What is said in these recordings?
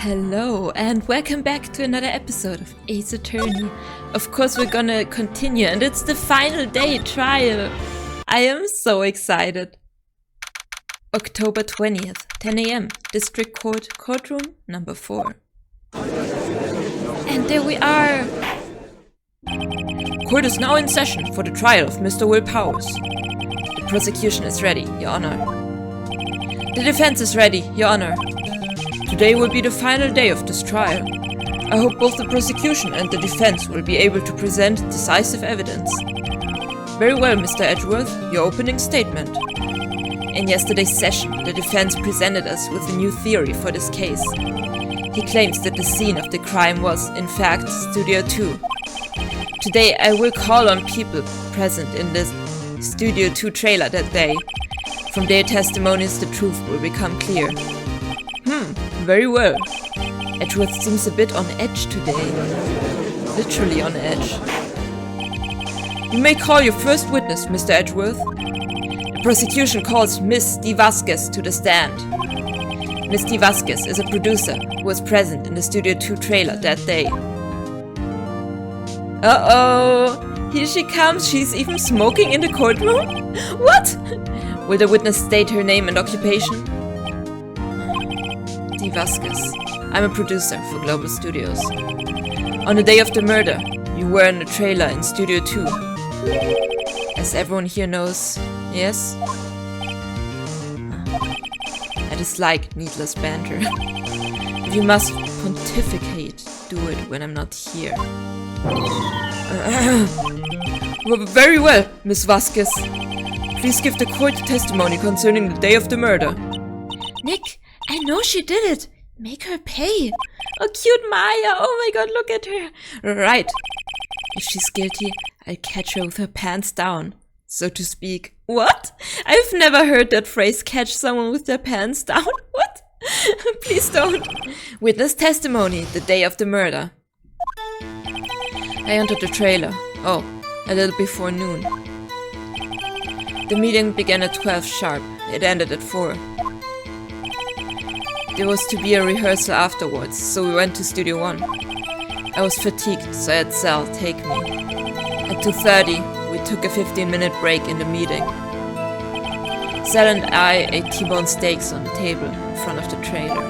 Hello and welcome back to another episode of Ace Attorney. Of course we're gonna continue and it's the final day trial. I am so excited. October 20th, 10 AM, District Court, Courtroom number 4. And there we are! Court is now in session for the trial of Mr. Will Powers. The prosecution is ready, Your Honor. The defense is ready, Your Honor. Today will be the final day of this trial. I hope both the prosecution and the defense will be able to present decisive evidence. Very well, Mr. Edgeworth, your opening statement. In yesterday's session, the defense presented us with a new theory for this case. He claims that the scene of the crime was, in fact, Studio 2. Today, I will call on people present in the Studio 2 trailer that day. From their testimonies, the truth will become clear. Very well. Edgeworth seems a bit on edge today. Literally on edge. You may call your first witness, Mr. Edgeworth. The prosecution calls Miss D. Vasquez to the stand. Miss D. Vasquez is a producer who was present in the Studio 2 trailer that day. Uh-oh! Here she comes. She's even smoking in the courtroom? What? Will the witness state her name and occupation? D. Vasquez. I'm a producer for Global Studios. On the day of the murder, you were in the trailer in Studio 2. As everyone here knows, yes? I dislike needless banter. If you must pontificate, do it when I'm not here. Very well, Miss Vasquez. Please give the court testimony concerning the day of the murder. Nick, I know she did it. Make her pay. Oh, cute Maya. Oh my god, look at her. Right. If she's guilty, I'll catch her with her pants down, so to speak. What? I've never heard that phrase, catch someone with their pants down. What? Please don't. Witness testimony, the day of the murder. I entered the trailer. Oh, a little before noon. The meeting began at 12 sharp. It ended at 4. There was to be a rehearsal afterwards, so we went to Studio 1. I was fatigued, so I had Sal take me. At 2:30, we took a 15-minute break in the meeting. Sal and I ate T-bone steaks on the table in front of the trailer.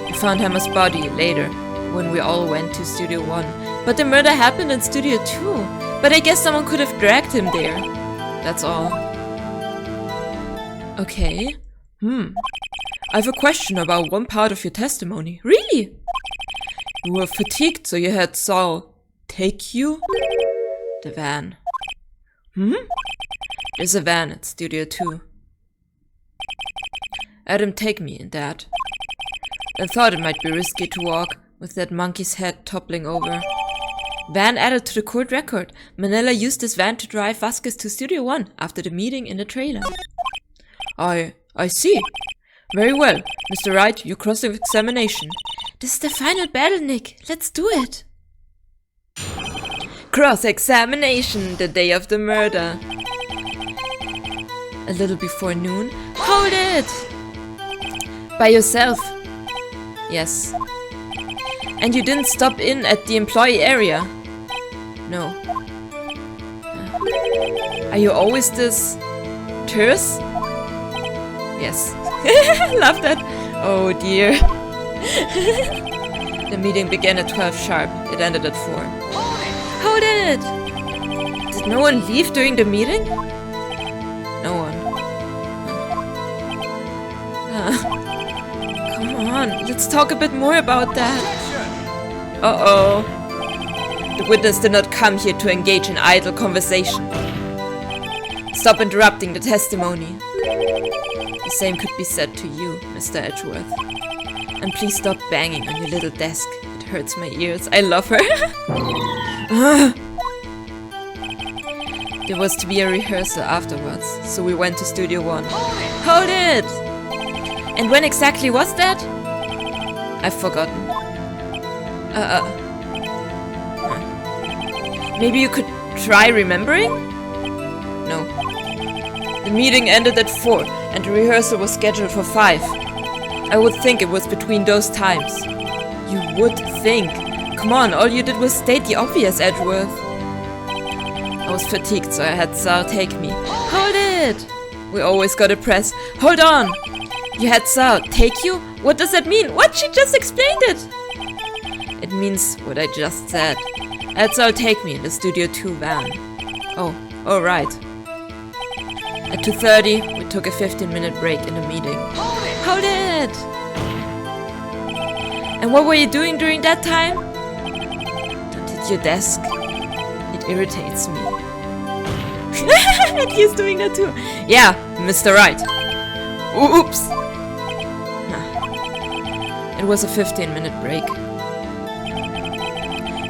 We found Hammer's body later, when we all went to Studio 1. But the murder happened in Studio 2. But I guess someone could have dragged him there. That's all. Okay. I have a question about one part of your testimony. Really? You were fatigued, so you had Saul take you? The van. There's a van at Studio 2. I had him take me in that. I thought it might be risky to walk, with that monkey's head toppling over. Van added to the court record. Manila used this van to drive Vasquez to Studio 1 after the meeting in the trailer. I see. Very well. Mr. Wright, your cross-examination. This is the final battle, Nick. Let's do it. Cross-examination, the day of the murder. A little before noon. Hold it! By yourself. Yes. And you didn't stop in at the employee area? No. Are you always this terse? Yes. Love that. Oh dear. The meeting began at 12 sharp. It ended at 4. Hold it! Did no one leave during the meeting? No one. Come on, let's talk a bit more about that. Uh-oh. The witness did not come here to engage in idle conversation. Stop interrupting the testimony. The same could be said to you, Mr. Edgeworth. And please stop banging on your little desk. It hurts my ears. I love her. There was to be a rehearsal afterwards, so we went to Studio 1. Hold it! And when exactly was that? I've forgotten. Maybe you could try remembering? No. The meeting ended at 4 and the rehearsal was scheduled for 5. I would think it was between those times. You would think. Come on, all you did was state the obvious, Edgeworth. I was fatigued, so I had Sal take me. Hold it! We always gotta press. Hold on! You had Sal take you? What does that mean? What? She just explained it! It means what I just said. I had Sal take me in the Studio 2 van. Oh, right. At 2:30, we took a 15-minute break in the meeting. Hold it! And what were you doing during that time? Don't hit your desk. It irritates me. And he's doing that too. Yeah, Mr. Right. Oops. It was a 15-minute break.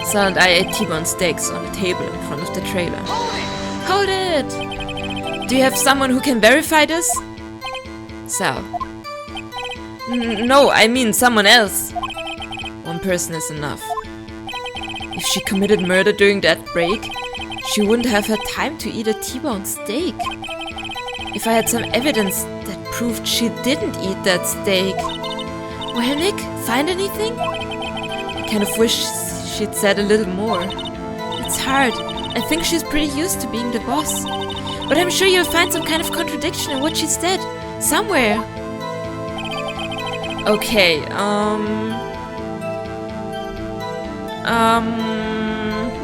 Sal and I ate T-bone steaks on the table in front of the trailer. Hold it! Do you have someone who can verify this? Sal. No, I mean someone else. One person is enough. If she committed murder during that break, she wouldn't have had time to eat a T-bone steak. If I had some evidence that proved she didn't eat that steak. Well, Nick, find anything? I kind of wish she'd said a little more. It's hard. I think she's pretty used to being the boss. But I'm sure you'll find some kind of contradiction in what she said. Somewhere. Okay,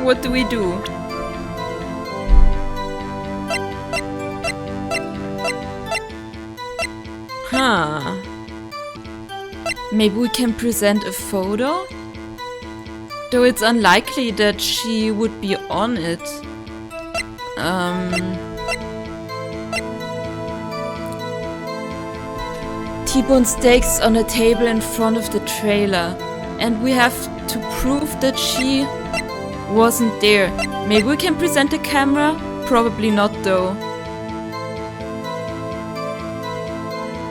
what do we do? Huh. Maybe we can present a photo? Though it's unlikely that she would be on it. T-bone steaks on a table in front of the trailer. And we have to prove that she wasn't there. Maybe we can present a camera? Probably not though.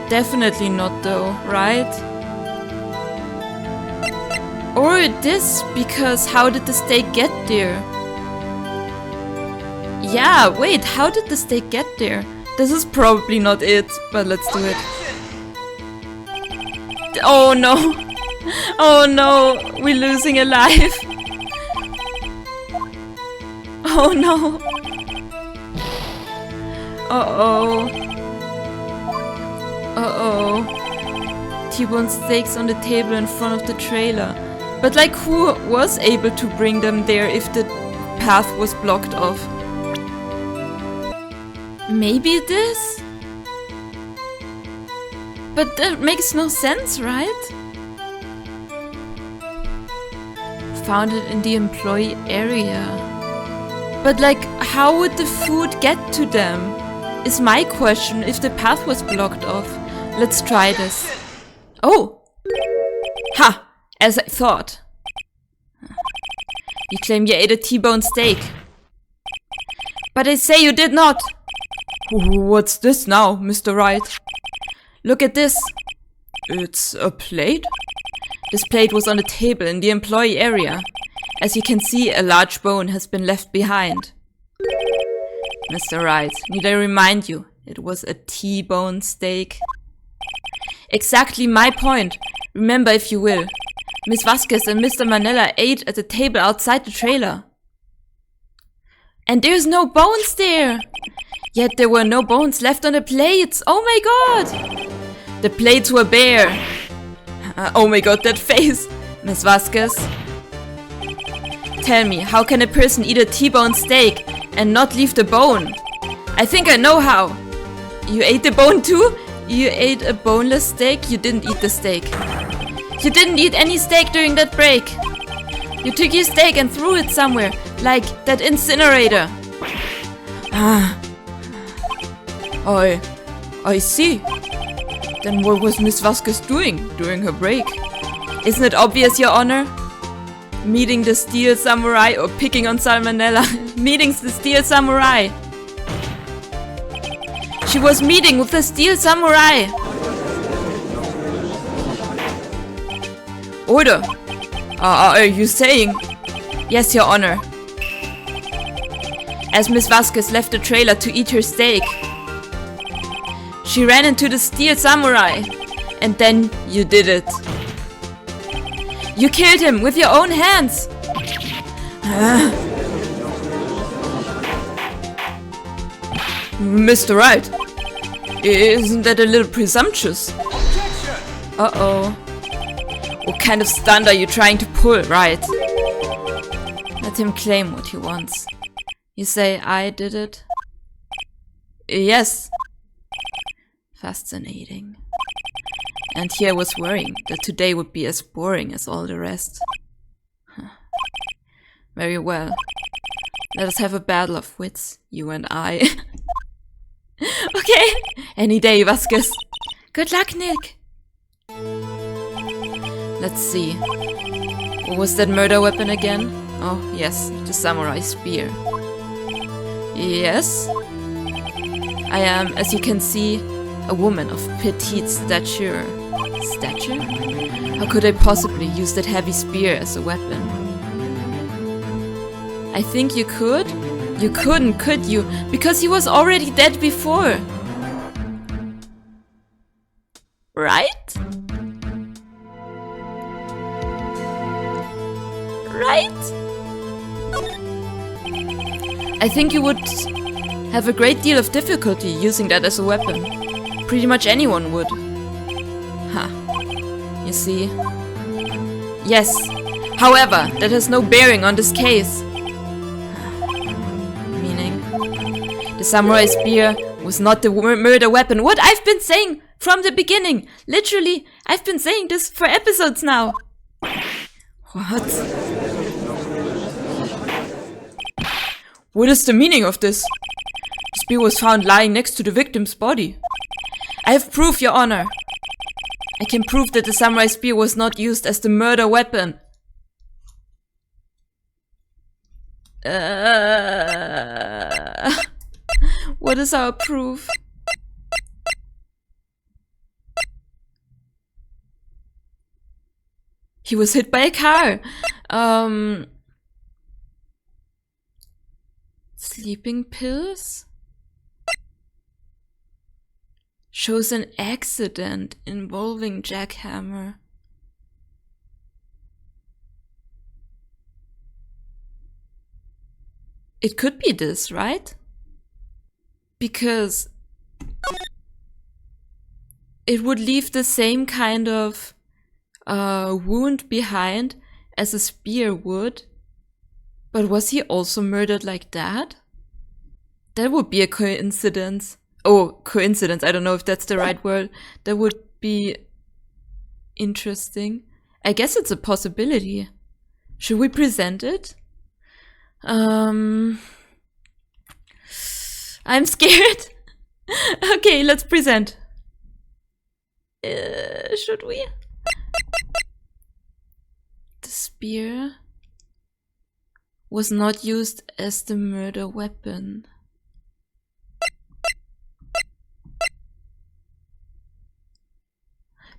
Definitely not though, right? Or this, because how did the steak get there? Yeah, wait, how did the steak get there? This is probably not it, but let's do it. Oh no! Oh no, we're losing a life. Oh no. Uh-oh. Uh-oh. T-bone steaks on the table in front of the trailer. But like, who was able to bring them there if the path was blocked off? Maybe this? But that makes no sense, right? Found it in the employee area. But like, how would the food get to them? Is my question if the path was blocked off. Let's try this. Oh! Ha! As I thought. You claim you ate a T-bone steak. But I say you did not! What's this now, Mr. Wright? Look at this. It's a plate? This plate was on the table in the employee area. As you can see, a large bone has been left behind. Mr. Wright, need I remind you, it was a T-bone steak. Exactly my point. Remember if you will. Miss Vasquez and Mr. Manella ate at the table outside the trailer. And there's no bones there! Yet there were no bones left on the plates! Oh my god! The plates were bare! Oh my god, that face! Miss Vasquez? Tell me, how can a person eat a T-bone steak and not leave the bone? I think I know how! You ate the bone too? You ate a boneless steak? You didn't eat the steak. You didn't eat any steak during that break. You took your steak and threw it somewhere, like that incinerator. Ah. I see. Then what was Miss Vasquez doing during her break? Isn't it obvious, Your Honor? Meeting the Steel Samurai or picking on Salmonella. Meeting the Steel Samurai. She was meeting with the Steel Samurai. Order. Are you saying? Yes, Your Honor. As Miss Vasquez left the trailer to eat her steak, she ran into the Steel Samurai And then you did it. You killed him with your own hands. Mr. Wright, isn't that a little presumptuous? Uh-oh. What kind of stunt are you trying to pull, Wright? Let him claim what he wants. You say I did it? Yes. Fascinating. And here I was worrying that today would be as boring as all the rest. Very well. Let us have a battle of wits, you and I. Okay, any day, Vasquez. Good luck, Nick. Let's see. What was that murder weapon again? Oh, yes, the samurai spear. Yes. I am, as you can see, a woman of petite stature. Stature? How could I possibly use that heavy spear as a weapon? I think you could? You couldn't, could you? Because he was already dead before. Right? Right? I think you would have a great deal of difficulty using that as a weapon. Pretty much anyone would. Huh. You see? Yes. However, that has no bearing on this case. Meaning? The samurai spear was not the murder weapon. What I've been saying from the beginning. Literally, I've been saying this for episodes now. What? What is the meaning of this? The spear was found lying next to the victim's body. I have proof, Your Honor. I can prove that the samurai spear was not used as the murder weapon. What is our proof? He was hit by a car. Sleeping pills? Shows an accident involving jackhammer. It could be this, right? Because it would leave the same kind of wound behind as a spear would. But was he also murdered like that? That would be a coincidence. Oh, coincidence. I don't know if that's the right word. That would be interesting. I guess it's a possibility. Should we present it? I'm scared. Okay, let's present. Should we? The spear was not used as the murder weapon.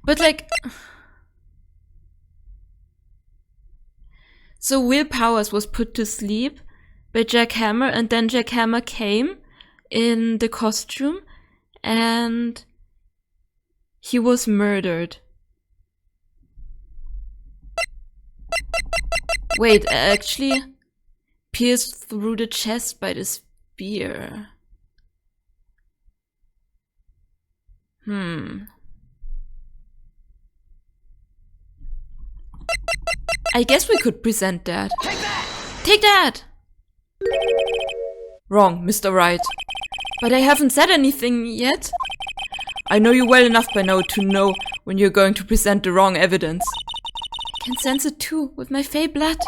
But like... So Will Powers was put to sleep by Jack Hammer, and then Jack Hammer came in the costume and he was murdered. Wait, actually pierced through the chest by the spear. I guess we could present that. Take that! Take that! Wrong, Mr. Wright. But I haven't said anything yet. I know you well enough by now to know when you're going to present the wrong evidence. I can sense it too, with my fey blood.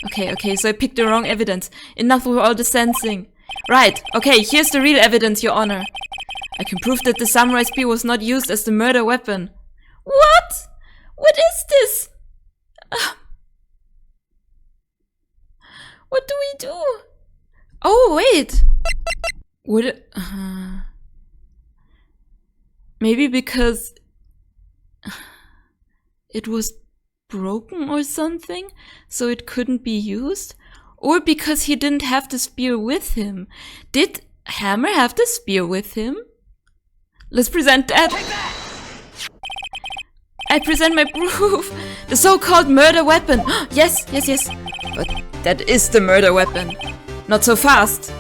Okay, so I picked the wrong evidence. Enough with all the sensing. Right, okay, here's the real evidence, Your Honor. I can prove that the samurai spear was not used as the murder weapon. What? What is this? What do we do? Oh, wait. Would it... maybe because it was broken or something, so it couldn't be used? Or because he didn't have the spear with him? Did Hammer have the spear with him? Let's present that. I present my proof. The so-called murder weapon. Yes. But that is the murder weapon. Not so fast.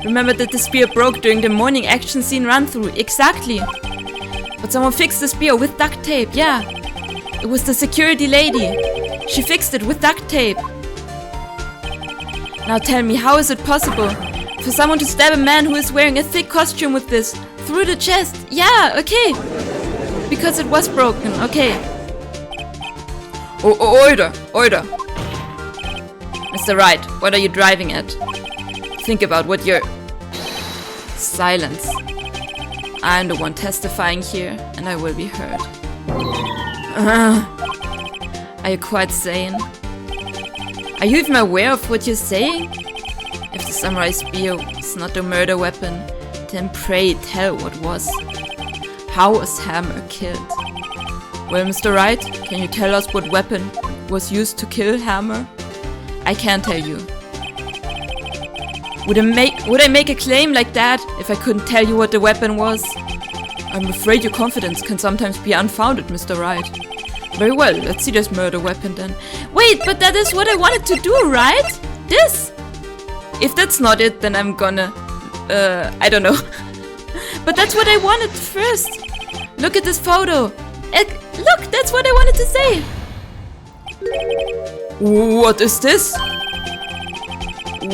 Remember that the spear broke during the morning action scene run-through. Exactly. But someone fixed the spear with duct tape. Yeah. It was the security lady. She fixed it with duct tape. Now tell me, how is it possible for someone to stab a man who is wearing a thick costume with this through the chest? Yeah, okay. Because it was broken, okay. Order. Mr. Wright, what are you driving at? Think about what you're... Silence. I'm the one testifying here, and I will be heard. Are you quite sane? Are you even aware of what you're saying? If the samurai spear was not a murder weapon, then pray tell what was. How was Hammer killed? Well, Mr. Wright, can you tell us what weapon was used to kill Hammer? I can't tell you. Would I make a claim like that if I couldn't tell you what the weapon was? I'm afraid your confidence can sometimes be unfounded, Mr. Wright. Very well, let's see this murder weapon then. Wait, but that is what I wanted to do, right? This? If that's not it, then I'm gonna... I don't know. But that's what I wanted first. Look at this photo. Look, that's what I wanted to say. What is this?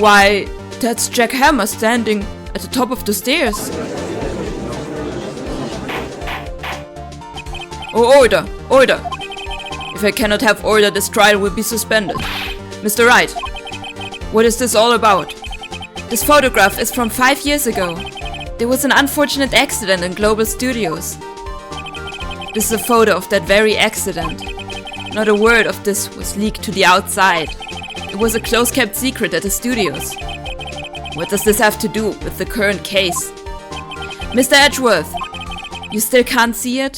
Why, that's Jack Hammer standing at the top of the stairs. Oh, order. If I cannot have order, this trial will be suspended. Mr. Wright, what is this all about? This photograph is from 5 years ago. There was an unfortunate accident in Global Studios. This is a photo of that very accident. Not a word of this was leaked to the outside. It was a close-kept secret at the studios. What does this have to do with the current case? Mr. Edgeworth, you still can't see it?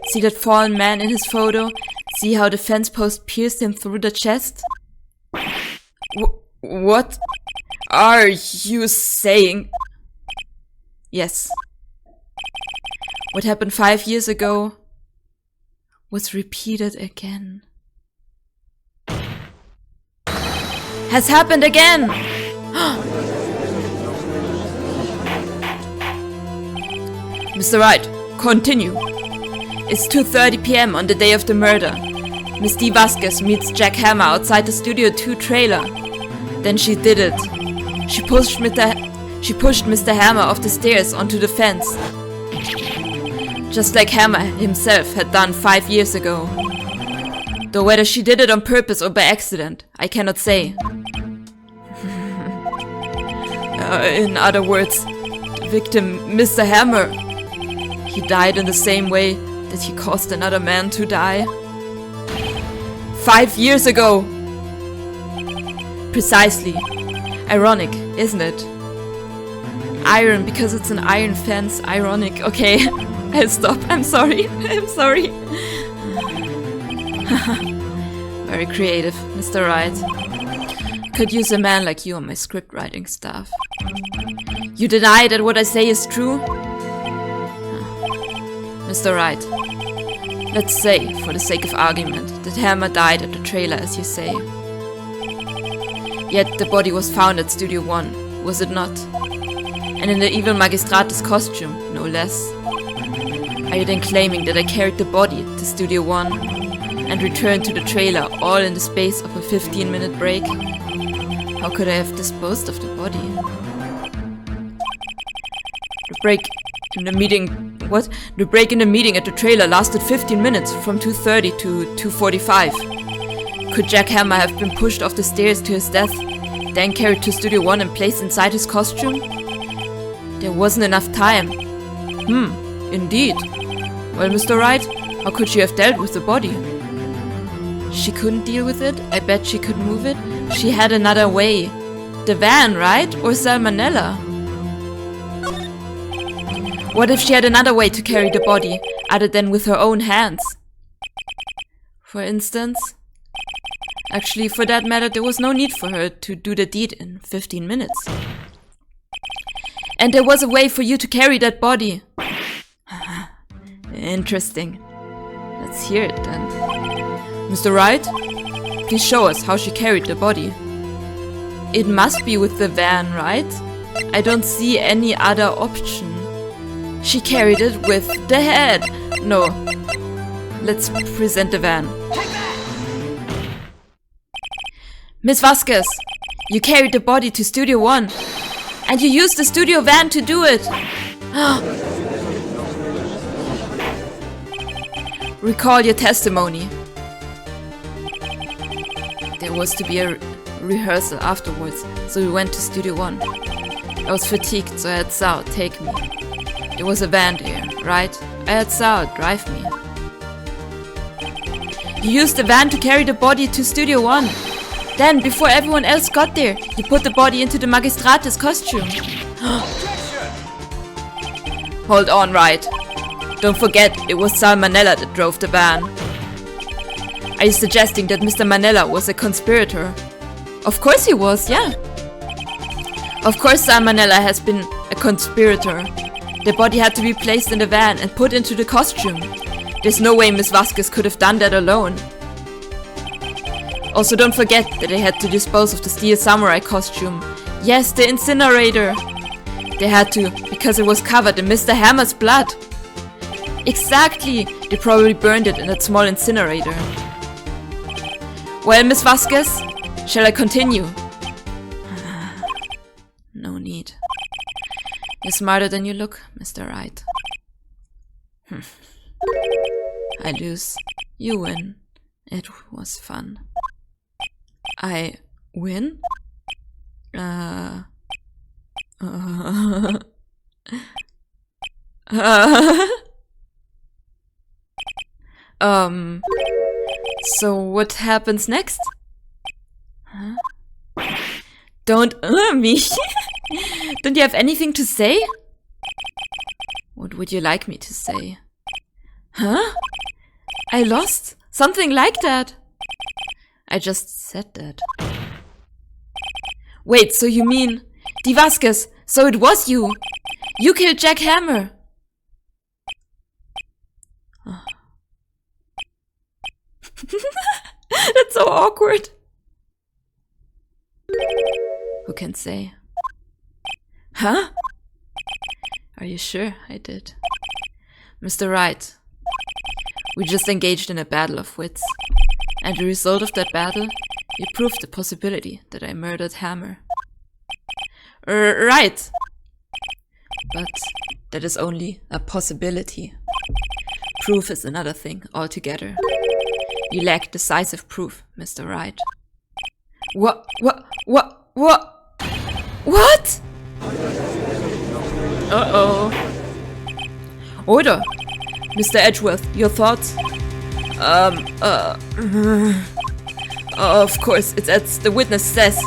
See that fallen man in his photo? See how the fence post pierced him through the chest? What are you saying? Yes. What happened 5 years ago was repeated again. Has happened again! Mr. Wright, continue. It's 2:30 p.m. on the day of the murder. Miss D. Vasquez meets Jack Hammer outside the Studio 2 trailer. Then she did it. She pushed Mr. Hammer off the stairs onto the fence. Just like Hammer himself had done 5 years ago. Though whether she did it on purpose or by accident, I cannot say. In other words, the victim, Mr. Hammer, he died in the same way that he caused another man to die. 5 years ago! Precisely. Ironic, isn't it? Iron, because it's an iron fence. Ironic. Okay, I'll stop. I'm sorry. I'm sorry. Very creative, Mr. Wright. Could use a man like you on my script writing staff. You deny that what I say is true? Mr. Wright, let's say, for the sake of argument, that Hammer died at the trailer, as you say. Yet the body was found at Studio 1, was it not? And in the evil Magistrate's costume, no less. Are you then claiming that I carried the body to Studio 1 and returned to the trailer all in the space of a 15-minute break? How could I have disposed of the body? The break in the meeting... What? The break in the meeting at the trailer lasted 15 minutes, from 2:30 to 2:45. Could Jack Hammer have been pushed off the stairs to his death, then carried to Studio 1 and placed inside his costume? There wasn't enough time. Indeed. Well, Mr. Wright, how could she have dealt with the body? She couldn't deal with it? I bet she could move it. She had another way. The van, right? Or salmonella? What if she had another way to carry the body, other than with her own hands? For instance? Actually, for that matter, there was no need for her to do the deed in 15 minutes. And there was a way for you to carry that body. Interesting. Let's hear it then. Mr. Wright, please show us how she carried the body. It must be with the van, right? I don't see any other option. She carried it with the head. No. Let's present the van. Miss Vasquez, you carried the body to Studio 1. And you used the studio van to do it. Recall your testimony. There was to be a rehearsal afterwards, so we went to Studio 1. I was fatigued, so I had Sao take me. There was a van there, right? I had Sao drive me. You used the van to carry the body to Studio 1. Then, before everyone else got there, you put the body into the Magistrate's costume. Hold on, Wright. Don't forget, it was Sal Manella that drove the van. Are you suggesting that Mr. Manella was a conspirator? Of course he was, yeah. Of course Sal Manella has been a conspirator. The body had to be placed in the van and put into the costume. There's no way Miss Vasquez could have done that alone. Also, don't forget that they had to dispose of the steel samurai costume. Yes, the incinerator. They had to, because it was covered in Mr. Hammer's blood. Exactly. They probably burned it in that small incinerator. Well, Miss Vasquez, shall I continue? No need. You're smarter than you look, Mr. Wright. I lose. You win. It was fun. I win? So what happens next? Huh? Don't me. Don't you have anything to say? What would you like me to say? Huh? I lost? Something like that. I just said that. Wait, so you mean... Di Vasquez, so it was you! You killed Jack Hammer! Oh. That's so awkward. Who can say? Huh? Are you sure I did? Mr. Wright, we just engaged in a battle of wits. And the result of that battle, you proved the possibility that I murdered Hammer. Right! But that is only a possibility. Proof is another thing altogether. You lack decisive proof, Mr. Wright. What? Uh-oh. Order! Mr. Edgeworth, your thoughts? Of course, it's as the witness says.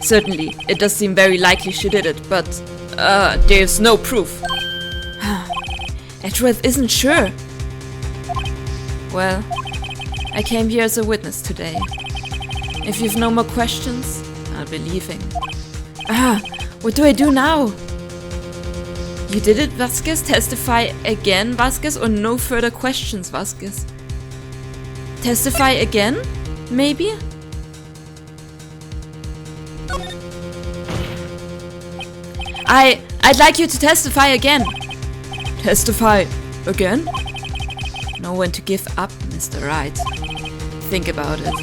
Certainly, it does seem very likely she did it, but, there's no proof. Edgeworth isn't sure. Well, I came here as a witness today. If you've no more questions, I'll be leaving. What do I do now? You did it, Vasquez? Testify again, Vasquez? Or no further questions, Vasquez? Testify again? Maybe? I'd like you to testify again. Testify again? Know when to give up, Mr. Wright. Think about it.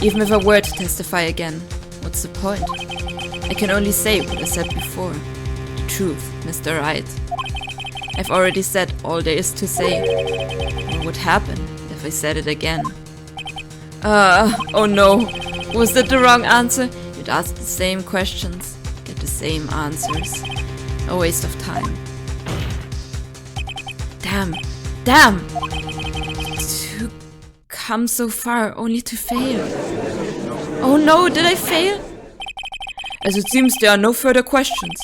Even if I were to testify again, what's the point? I can only say what I said before. The truth, Mr. Wright. I've already said all there is to say. What would happen if I said it again? Oh no. Was that the wrong answer? You'd ask the same questions, get the same answers. A waste of time. Damn! To come so far only to fail. Oh no, did I fail? As it seems there are no further questions,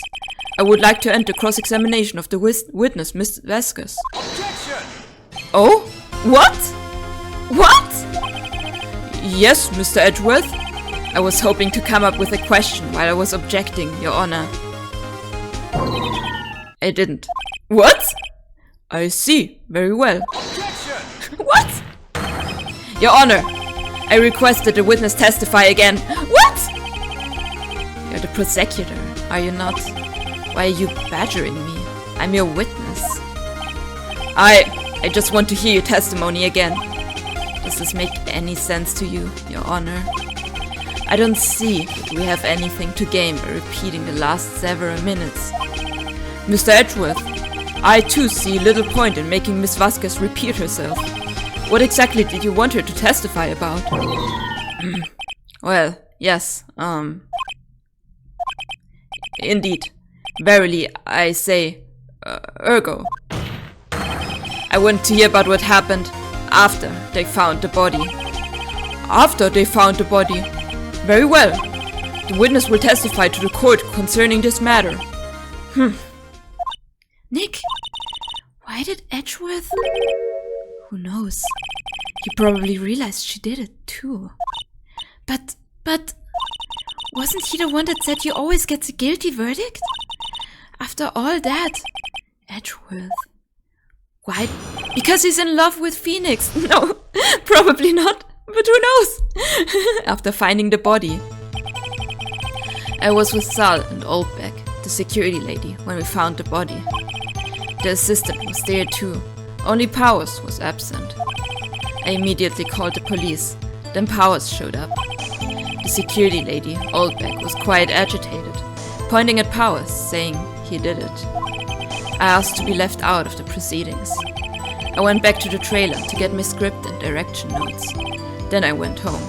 I would like to end the cross-examination of the witness, Miss Vasquez. Objection! Oh? What? Yes, Mr. Edgeworth. I was hoping to come up with a question while I was objecting, Your Honor. I didn't. What? I see. Very well. Your Honor, I request that the witness testify again. What? You're the prosecutor, are you not? Why are you badgering me? I'm your witness. I just want to hear your testimony again. Does this make any sense to you, Your Honor? I don't see that we have anything to gain by repeating the last several minutes. Mr. Edgeworth, I too see little point in making Miss Vasquez repeat herself. What exactly did you want her to testify about? Well, yes, indeed. Verily, I say, ergo. I want to hear about what happened after they found the body. After they found the body? Very well. The witness will testify to the court concerning this matter. Nick, why did Edgeworth? Who knows? He probably realized she did it too. But, wasn't he the one that said he always gets a guilty verdict? After all that, Edgeworth. Why? Because he's in love with Phoenix. No, probably not. But who knows? After finding the body. I was with Sal and Oldbeck, the security lady, when we found the body. The assistant was there too. Only Powers was absent. I immediately called the police. Then Powers showed up. The security lady, Oldbeck, was quite agitated, pointing at Powers, saying he did it. I asked to be left out of the proceedings. I went back to the trailer to get my script and direction notes. Then I went home.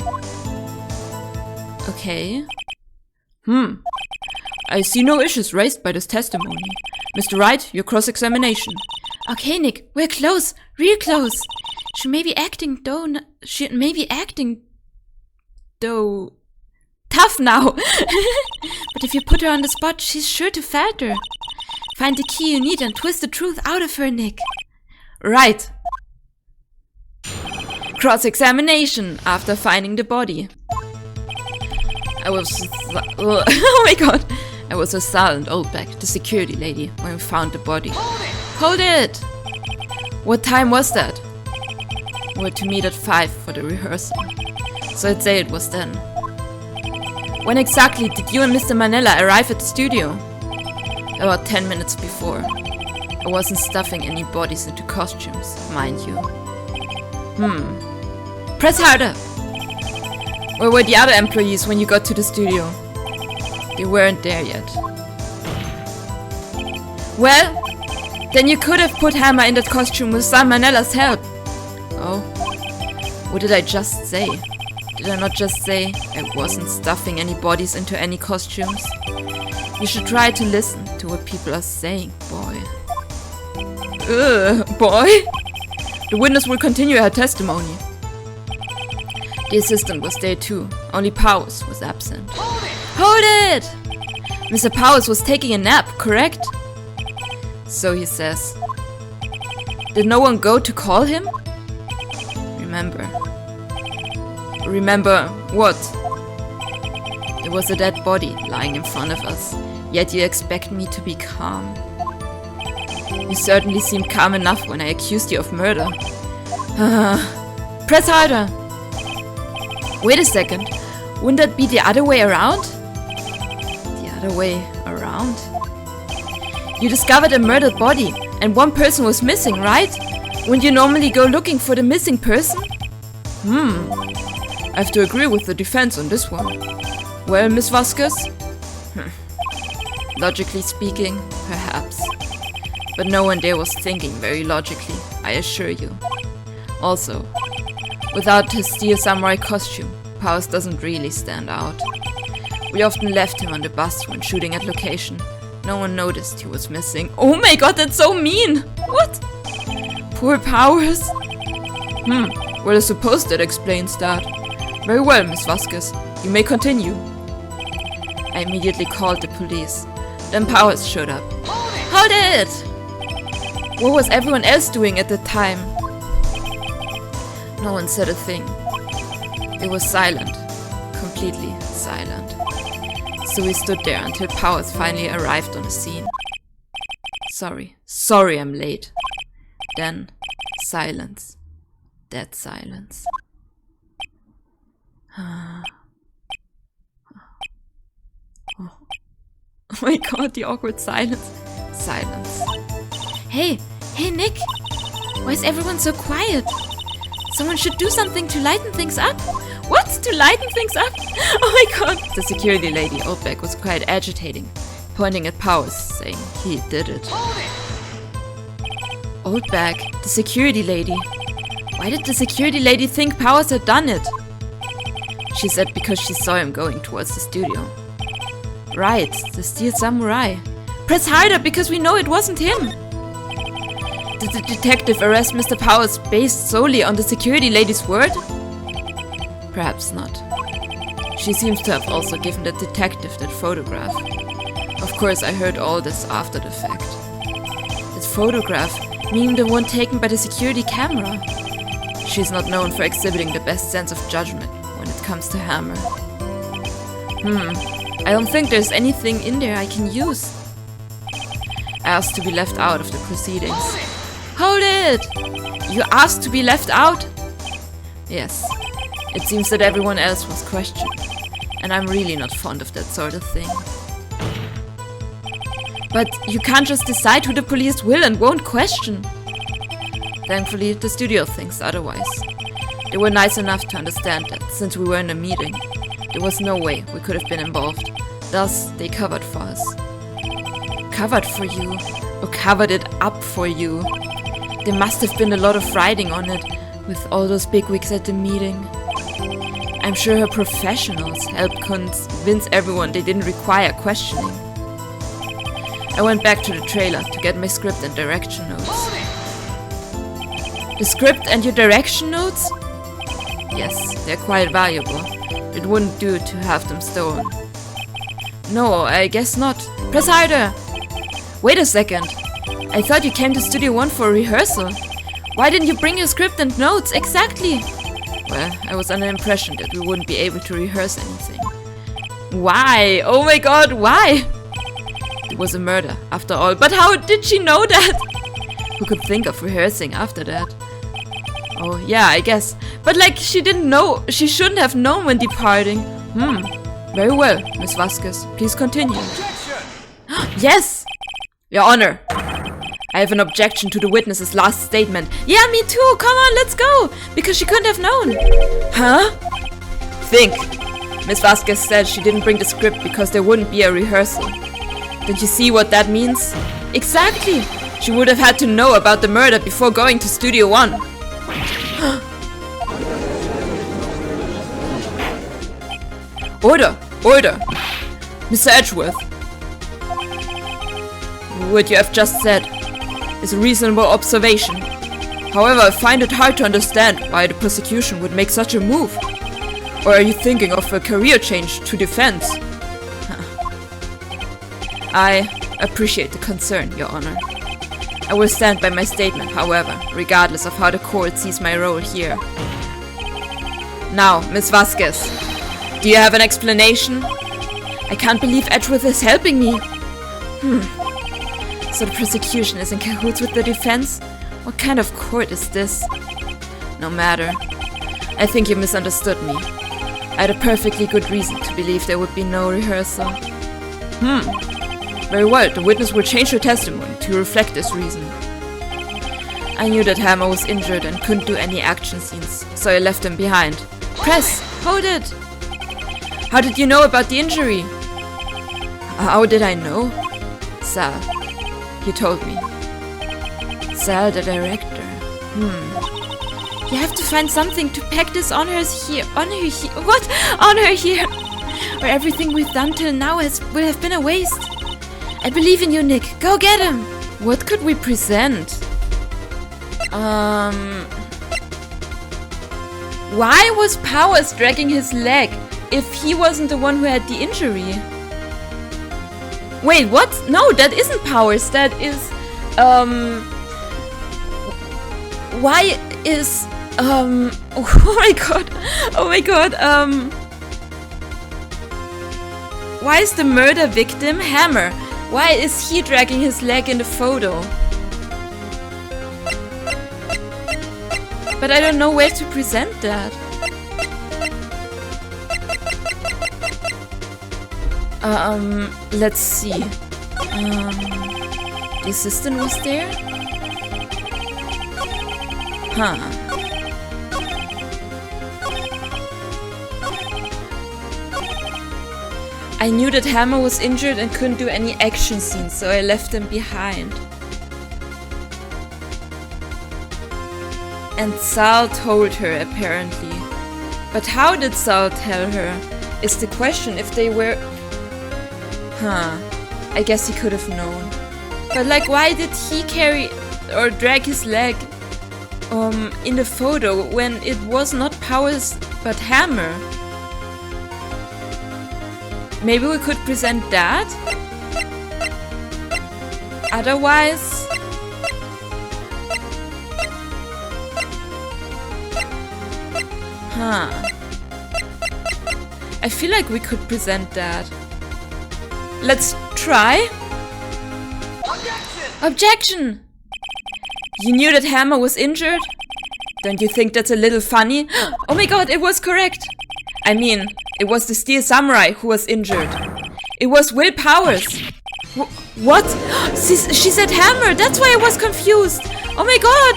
Okay. I see no issues raised by this testimony. Mr. Wright, your cross-examination. Okay, Nick, we're close, real close. She may be acting though tough now. But if you put her on the spot, she's sure to falter. Find the key you need and twist the truth out of her, Nick. Right. Cross-examination after finding the body. Oh my god. I was with Sal and Oldbeck, the security lady, when we found the body. Hold it! What time was that? We were to meet at 5 for the rehearsal. So I'd say it was then. When exactly did you and Mr. Manella arrive at the studio? About 10 minutes before. I wasn't stuffing any bodies into costumes, mind you. Press harder! Where were the other employees when you got to the studio? They weren't there yet. Well, then you could have put Hammer in that costume with Sam Manella's help. Oh, what did I just say? Did I not just say I wasn't stuffing any bodies into any costumes? You should try to listen to what people are saying, boy. Boy? The witness will continue her testimony. The assistant was there too, only Powers was absent. Hold it! Mr. Powers was taking a nap, correct? So he says. Did no one go to call him? Remember. Remember what? There was a dead body lying in front of us, yet you expect me to be calm. You certainly seemed calm enough when I accused you of murder. Press harder! Wait a second, wouldn't that be the other way around? The other way around? You discovered a murdered body, and one person was missing, right? Wouldn't you normally go looking for the missing person? I have to agree with the defense on this one. Well, Miss Vasquez? Logically speaking, perhaps. But no one there was thinking very logically, I assure you. Also, without his steel samurai costume, Powers doesn't really stand out. We often left him on the bus when shooting at location. No one noticed he was missing. Oh my god, that's so mean! What? Poor Powers? Well, I suppose that explains that. Very well, Miss Vasquez. You may continue. I immediately called the police. Then Powers showed up. Hold it! What was everyone else doing at the time? No one said a thing. It was silent. Completely silent. So we stood there until Powers finally arrived on the scene. Sorry I'm late. Then, silence. Dead silence. Oh my god, the awkward silence. Silence. Hey, Nick! Why is everyone so quiet? Someone should do something to lighten things up. What? To lighten things up? Oh my god! The security lady, Oldback, was quite agitating, pointing at Powers, saying he did it. Oldback, the security lady. Why did the security lady think Powers had done it? She said because she saw him going towards the studio. Right, the Steel Samurai. Press harder because we know it wasn't him! Did the detective arrest Mr. Powers based solely on the security lady's word? Perhaps not. She seems to have also given the detective that photograph. Of course, I heard all this after the fact. That photograph, meaning the one taken by the security camera. She's not known for exhibiting the best sense of judgment when it comes to Hammer. I don't think there's anything in there I can use. I asked to be left out of the proceedings. Hold it! You asked to be left out? Yes. It seems that everyone else was questioned. And I'm really not fond of that sort of thing. But you can't just decide who the police will and won't question. Thankfully, the studio thinks otherwise. They were nice enough to understand that, since we were in a meeting, there was no way we could have been involved. Thus, they covered for us. Covered for you? Or covered it up for you? There must have been a lot of writing on it, with all those bigwigs at the meeting. I'm sure her professionals helped convince everyone they didn't require questioning. I went back to the trailer to get my script and direction notes. The script and your direction notes? Yes, they're quite valuable. It wouldn't do to have them stolen. No, I guess not. Press harder! Wait a second. I thought you came to Studio 1 for a rehearsal. Why didn't you bring your script and notes? Exactly! Well, I was under the impression that we wouldn't be able to rehearse anything. Why? Oh my god, why? It was a murder, after all. But how did she know that? Who could think of rehearsing after that? Oh, yeah, I guess. But like, she didn't know. She shouldn't have known when departing. Very well, Miss Vasquez. Please continue. Yes! Your Honor. I have an objection to the witness's last statement. Yeah, me too. Come on, let's go. Because she couldn't have known. Huh? Think. Miss Vasquez said she didn't bring the script because there wouldn't be a rehearsal. Did you see what that means? Exactly. She would have had to know about the murder before going to Studio 1. Order! Order! Mr. Edgeworth. What you have just said is a reasonable observation. However, I find it hard to understand why the prosecution would make such a move. Or are you thinking of a career change to defense? I appreciate the concern, Your Honor. I will stand by my statement, however, regardless of how the court sees my role here. Now, Miss Vasquez, do you have an explanation? I can't believe Edgeworth is helping me. So the prosecution is in cahoots with the defense? What kind of court is this? No matter. I think you misunderstood me. I had a perfectly good reason to believe there would be no rehearsal. Very well, the witness will change her testimony to reflect this reason. I knew that Hammer was injured and couldn't do any action scenes, so I left him behind. Press! Hold it! How did you know about the injury? How did I know? Sal. You told me. Sal, the director. You have to find something to pack this on her here. What? On her here! Or everything we've done till now will have been a waste. I believe in you, Nick. Go get him! What could we present? Why was Powers dragging his leg if he wasn't the one who had the injury? Wait, what? No, that isn't Powers. That is, why is, oh my god, why is the murder victim Hammer? Why is he dragging his leg in the photo? But I don't know where to present that. Let's see. The assistant was there? Huh. I knew that Hammer was injured and couldn't do any action scenes, so I left him behind. And Sal told her, apparently. But how did Sal tell her? Is the question. If they were... I guess he could have known. But like, why did he carry or drag his leg in the photo when it was not Powers but Hammer? Maybe we could present that? Otherwise... I feel like we could present that. Let's try. Objection! You knew that Hammer was injured? Don't you think that's a little funny? Oh my god, it was correct! I mean, it was the Steel Samurai who was injured. It was Will Powers. What? She said Hammer, that's why I was confused. Oh my god!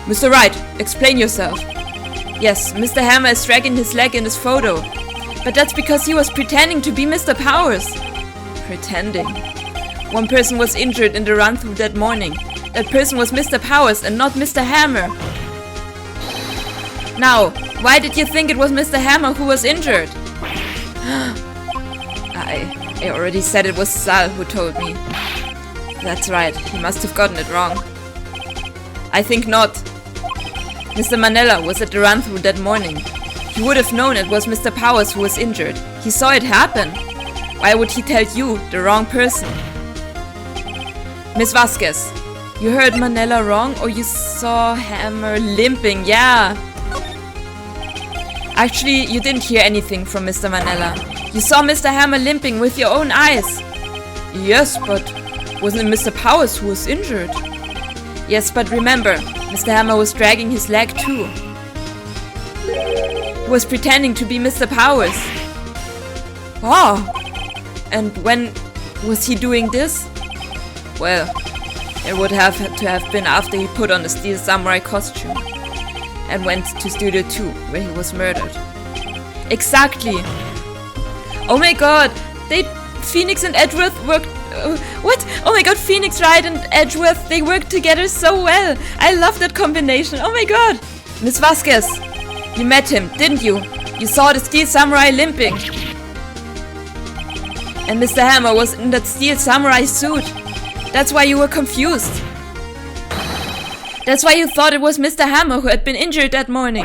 Mr. Wright, explain yourself. Yes, Mr. Hammer is dragging his leg in this photo. But that's because he was pretending to be Mr. Powers. Pretending. One person was injured in the run-through that morning. That person was Mr. Powers and not Mr. Hammer. Now, why did you think it was Mr. Hammer who was injured? I already said it was Sal who told me. That's right, he must have gotten it wrong. I think not. Mr. Manella was at the run-through that morning. He would have known it was Mr. Powers who was injured. He saw it happen. Why would he tell you, the wrong person? Miss Vasquez, you heard Manella wrong or you saw Hammer limping, yeah. Actually, you didn't hear anything from Mr. Manella. You saw Mr. Hammer limping with your own eyes. Yes, but wasn't it Mr. Powers who was injured? Yes, but remember, Mr. Hammer was dragging his leg too. He was pretending to be Mr. Powers. Oh! And when was he doing this? Well, it would have to have been after he put on the Steel Samurai costume and went to Studio 2, where he was murdered. Exactly! Oh my god! Phoenix and Edgeworth worked... what? Oh my god, Phoenix, Wright and Edgeworth, they worked together so well! I love that combination, oh my god! Miss Vasquez, you met him, didn't you? You saw the Steel Samurai limping. And Mr. Hammer was in that Steel Samurai suit. That's why you were confused. That's why you thought it was Mr. Hammer who had been injured that morning.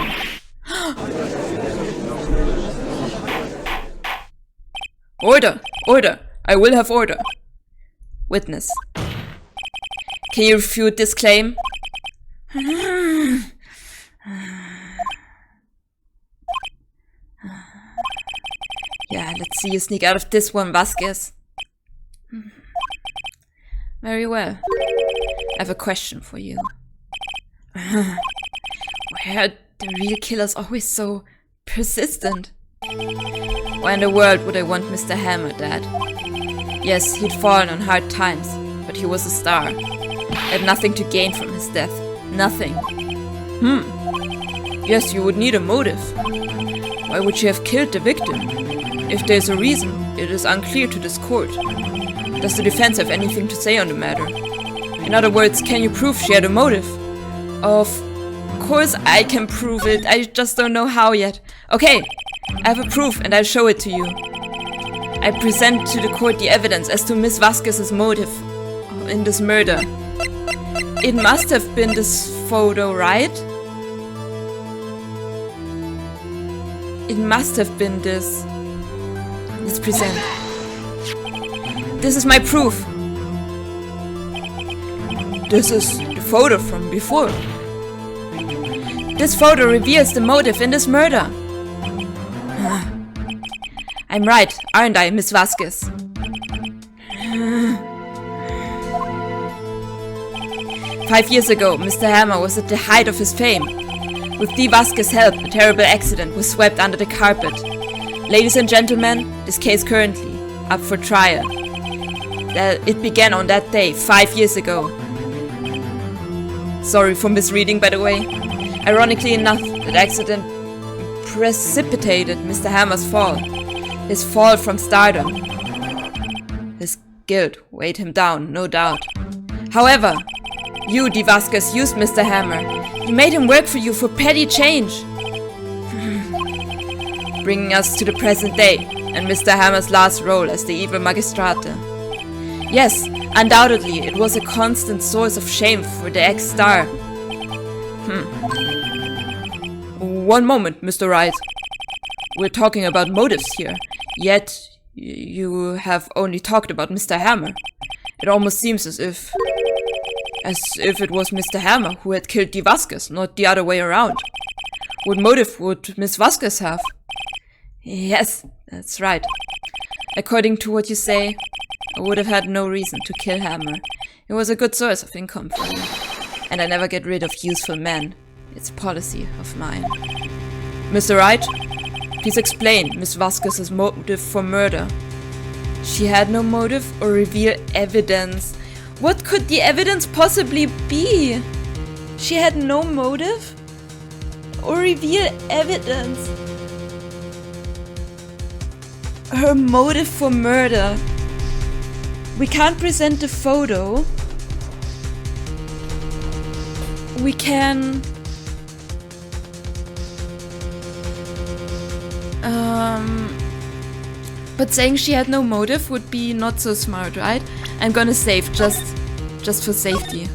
Order! Order! I will have order. Witness. Can you refute this claim? Yeah, let's see you sneak out of this one, Vasquez. Very well. I have a question for you. Why are the real killers always so persistent? Why in the world would I want Mr. Hammer dead? Yes, he'd fallen on hard times, but he was a star. I had nothing to gain from his death. Nothing. Yes, you would need a motive. Why would she have killed the victim? If there's a reason, it is unclear to this court. Does the defense have anything to say on the matter? In other words, can you prove she had a motive? Of course I can prove it, I just don't know how yet. Okay, I have a proof and I'll show it to you. I present to the court the evidence as to Miss Vasquez's motive in this murder. It must have been this photo, right? It must have been this. Let's present. This is my proof. This is the photo from before. This photo reveals the motive in this murder. I'm right, aren't I, Miss Vasquez? 5 years ago, Mr. Hammer was at the height of his fame. With Dee Vasquez's help, a terrible accident was swept under the carpet. Ladies and gentlemen, this case currently. up for trial. It began on that day, 5 years ago. Sorry for misreading, by the way. Ironically enough, that accident precipitated Mr. Hammer's fall. His fall from stardom. His guilt weighed him down, no doubt. However, you, D. Vasquez, used Mr. Hammer. You made him work for you for petty change. Bringing us to the present day, and Mr. Hammer's last role as the evil magistrate. Yes, undoubtedly, it was a constant source of shame for the ex-star. One moment, Mr. Wright. We're talking about motives here, yet you have only talked about Mr. Hammer. It almost seems as if it was Mr. Hammer who had killed D. Vasquez, not the other way around. What motive would Miss Vasquez have? Yes, that's right. According to what you say, I would have had no reason to kill Hammer. It was a good source of income for me. And I never get rid of useful men. It's a policy of mine. Mr. Wright, please explain Miss Vasquez's motive for murder. She had no motive or reveal evidence. What could the evidence possibly be? She had no motive or reveal evidence. Her motive for murder. We can't present the photo. We can... But saying she had no motive would be not so smart, right? I'm gonna save just for safety.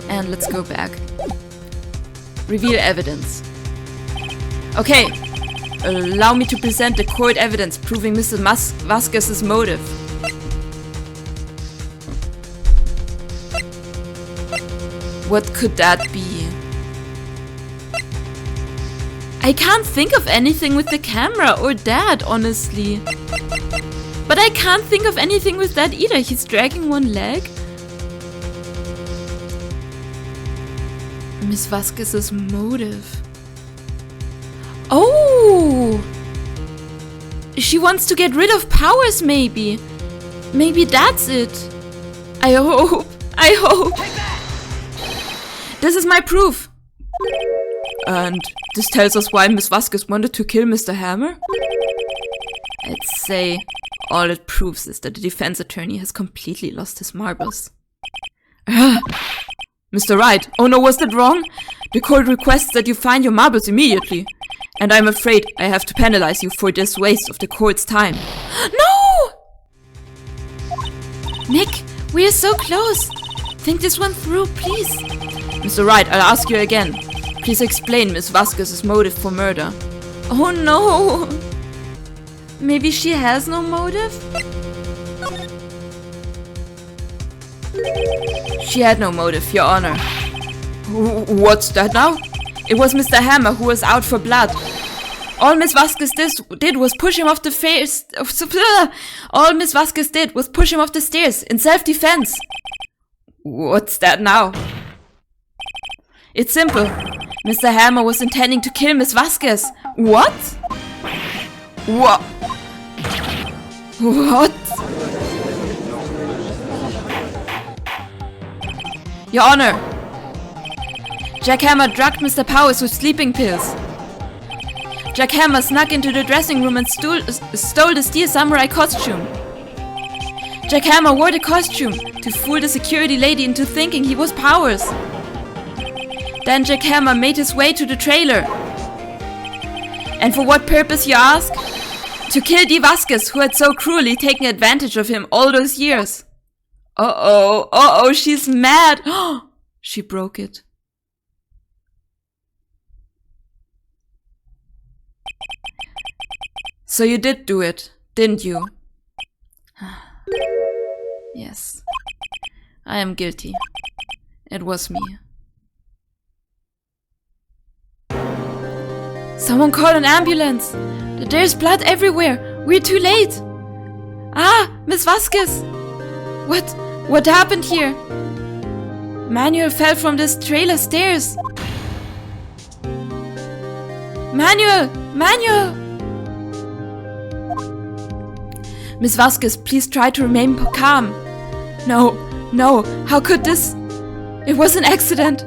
And let's go back. Reveal evidence. Okay. Allow me to present the court evidence proving Mrs. Vasquez's motive. What could that be? I can't think of anything with the camera or that, honestly. But I can't think of anything with that either. He's dragging one leg. Miss Vasquez's motive. Oh! She wants to get rid of powers, maybe. Maybe that's it. I hope. This is my proof. And this tells us why Miss Vasquez wanted to kill Mr. Hammer? I'd say all it proves is that the defense attorney has completely lost his marbles. Mr. Wright, oh no, was that wrong? The court requests that you find your marbles immediately. And I'm afraid I have to penalize you for this waste of the court's time. No! Nick, we are so close. Think this one through, please. Mr. Wright, I'll ask you again. Please explain Miss Vasquez's motive for murder. Oh no! Maybe she has no motive? She had no motive, Your Honor. What's that now? It was Mr. Hammer who was out for blood. All Miss Vasquez did was push him off the stairs. All Miss Vasquez did was push him off the stairs in self-defense. What's that now? It's simple. Mr. Hammer was intending to kill Miss Vasquez. What? What? What? Your Honor, Jack Hammer drugged Mr. Powers with sleeping pills. Jack Hammer snuck into the dressing room and stole the steel samurai costume. Jack Hammer wore the costume to fool the security lady into thinking he was Powers. Then Jack Hammer made his way to the trailer. And for what purpose, you ask? To kill D. Vasquez, who had so cruelly taken advantage of him all those years. Uh-oh, she's mad. She broke it. So you did do it, didn't you? Yes. I am guilty. It was me. Someone call an ambulance! There's blood everywhere! We're too late! Ah! Miss Vasquez! What happened here? Manuel fell from this trailer stairs! Manuel! Miss Vasquez, please try to remain calm. No, how could this? It was an accident.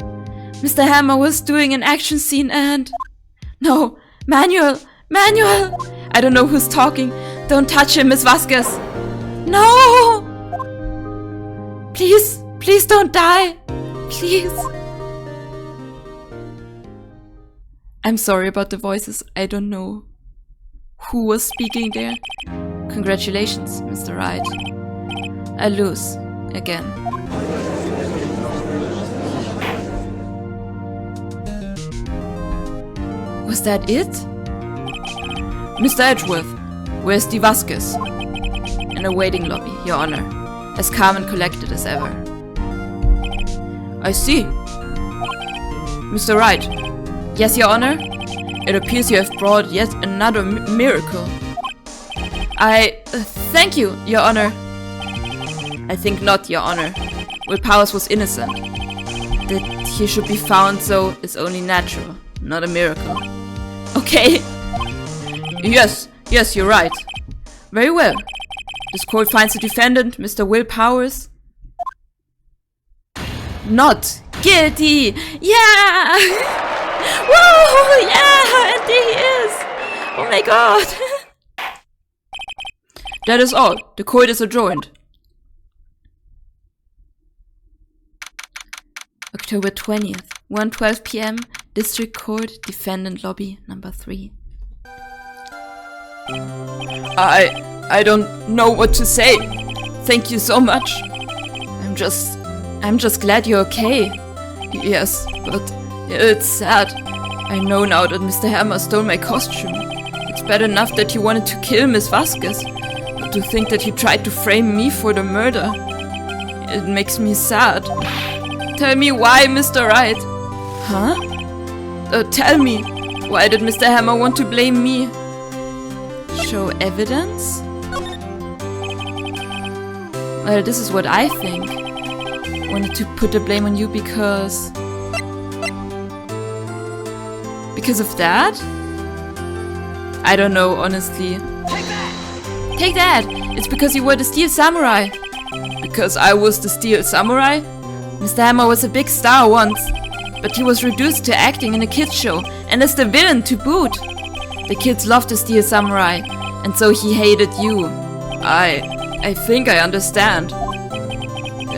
Mr. Hammer was doing an action scene and... No, Manuel! I don't know who's talking. Don't touch him, Miss Vasquez. No! Please don't die. Please. I'm sorry about the voices. I don't know who was speaking there. Congratulations, Mr. Wright. I lose again. Was that it? Mr. Edgeworth, where's the Vasquez? In a waiting lobby, Your Honor, as calm and collected as ever. I see. Mr. Wright. Yes, Your Honor? It appears you have brought yet another miracle. Thank you, Your Honor. I think not, Your Honor. Will Powers was innocent. That he should be found so is only natural, not a miracle. Okay. Yes, you're right. Very well. This court finds the defendant, Mr. Will Powers, not guilty. Yeah. Whoa, yeah, and there he is. Oh my god. That is all. The court is adjourned. October 20th, 1:12 p.m. District Court, Defendant Lobby, number 3. I don't know what to say. Thank you so much. I'm just glad you're okay. Yes, but it's sad. I know now that Mr. Hammer stole my costume. It's bad enough that he wanted to kill Miss Vasquez, but to think that he tried to frame me for the murder, it makes me sad. Tell me why, Mr. Wright. Huh? Tell me, why did Mr. Hammer want to blame me? Show evidence? Well, this is what I think. Wanted to put the blame on you because... Because of that? I don't know, honestly. Take that! It's because you were the Steel Samurai! Because I was the Steel Samurai? Mr. Hammer was a big star once, but he was reduced to acting in a kids show, and as the villain to boot. The kids loved the Steel Samurai, and so he hated you. I think I understand.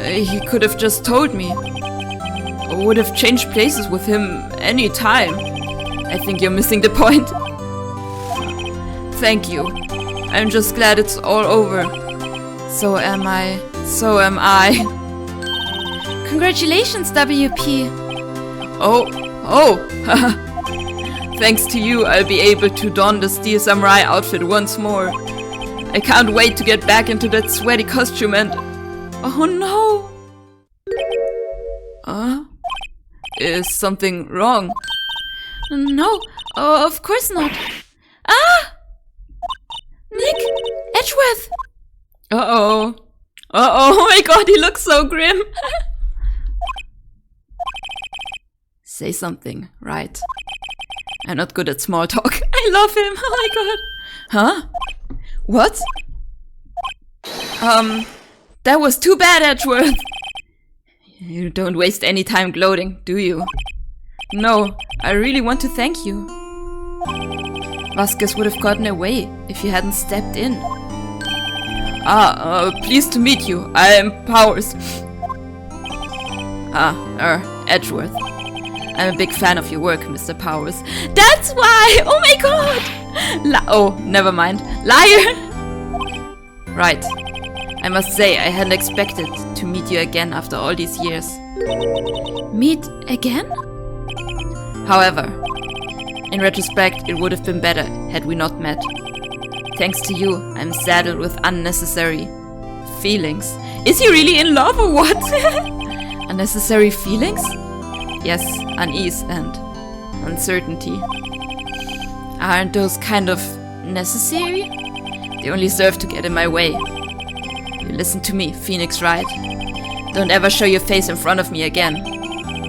He could have just told me. Or would have changed places with him any time. I think you're missing the point. Thank you. I'm just glad it's all over. So am I. Congratulations, WP. Oh. Thanks to you, I'll be able to don the Steel Samurai outfit once more. I can't wait to get back into that sweaty costume and... Oh no! Is something wrong? No, of course not. Ah! Nick! Edgeworth! Uh-oh. Oh my god, he looks so grim! Say something, right? I'm not good at small talk. I love him, oh my god. Huh? What? That was too bad, Edgeworth! You don't waste any time gloating, do you? No, I really want to thank you. Vasquez would have gotten away if you hadn't stepped in. Pleased to meet you. I am Powers. Edgeworth. I'm a big fan of your work, Mr. Powers. That's why! Oh my god! Oh, never mind. Liar! Right. I must say, I hadn't expected to meet you again after all these years. Meet again? However, in retrospect, it would have been better had we not met. Thanks to you, I'm saddled with unnecessary feelings. Is he really in love or what? Unnecessary feelings? Yes, unease and uncertainty. Aren't those kind of necessary? They only serve to get in my way. You listen to me, Phoenix Wright. Don't ever show your face in front of me again.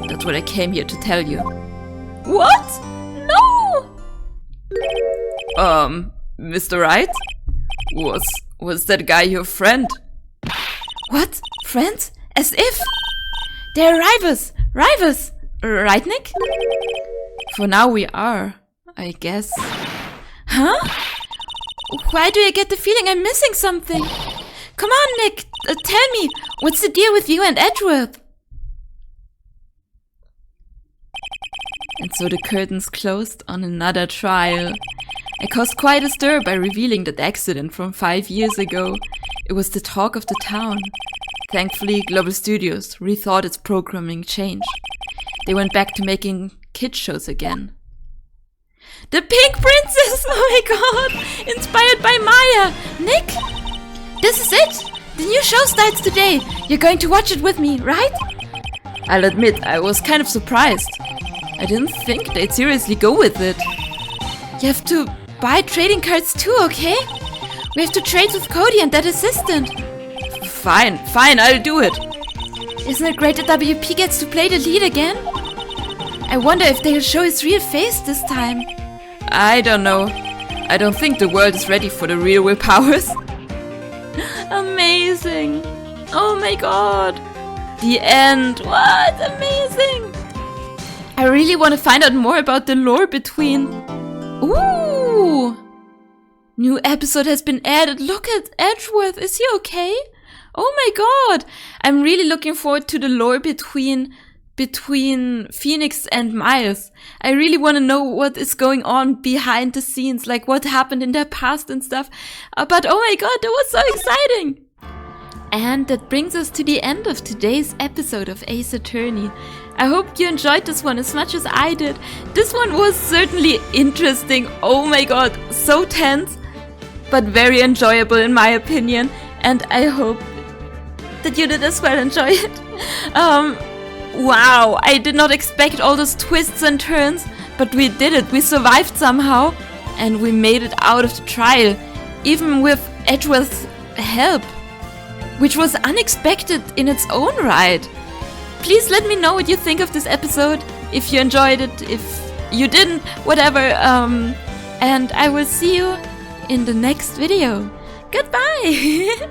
That's what I came here to tell you. What? No! Mr. Wright? Was that guy your friend? What? Friends? As if? They're rivals! Rivals! Right, Nick? For now we are, I guess. Huh? Why do I get the feeling I'm missing something? Come on, Nick! Tell me! What's the deal with you and Edgeworth? And so the curtains closed on another trial. I caused quite a stir by revealing that accident from 5 years ago. It was the talk of the town. Thankfully, Global Studios rethought its programming change. They went back to making kids shows again. The Pink Princess! Oh my god! Inspired by Maya! Nick? This is it! The new show starts today! You're going to watch it with me, right? I'll admit, I was kind of surprised. I didn't think they'd seriously go with it. You have to buy trading cards too, okay? We have to trade with Cody and that assistant. Fine, I'll do it. Isn't it great that WP gets to play the lead again? I wonder if they'll show his real face this time. I don't know. I don't think the world is ready for the real Will Powers. Amazing. Oh my god. The end. What? Amazing. I really want to find out more about the lore between... Ooh! New episode has been added. Look at Edgeworth. Is he okay? Oh my god. I'm really looking forward to the lore between Phoenix and Miles. I really want to know what is going on behind the scenes, like what happened in their past and stuff. But oh my god, that was so exciting! And that brings us to the end of today's episode of Ace Attorney. I hope you enjoyed this one as much as I did. This one was certainly interesting. Oh my god, so tense, but very enjoyable in my opinion. And I hope that you did as well enjoy it. Wow, I did not expect all those twists and turns, but we did it. We survived somehow, and we made it out of the trial, even with Edgeworth's help, which was unexpected in its own right. Please let me know what you think of this episode, if you enjoyed it, if you didn't, whatever, and I will see you in the next video. Goodbye!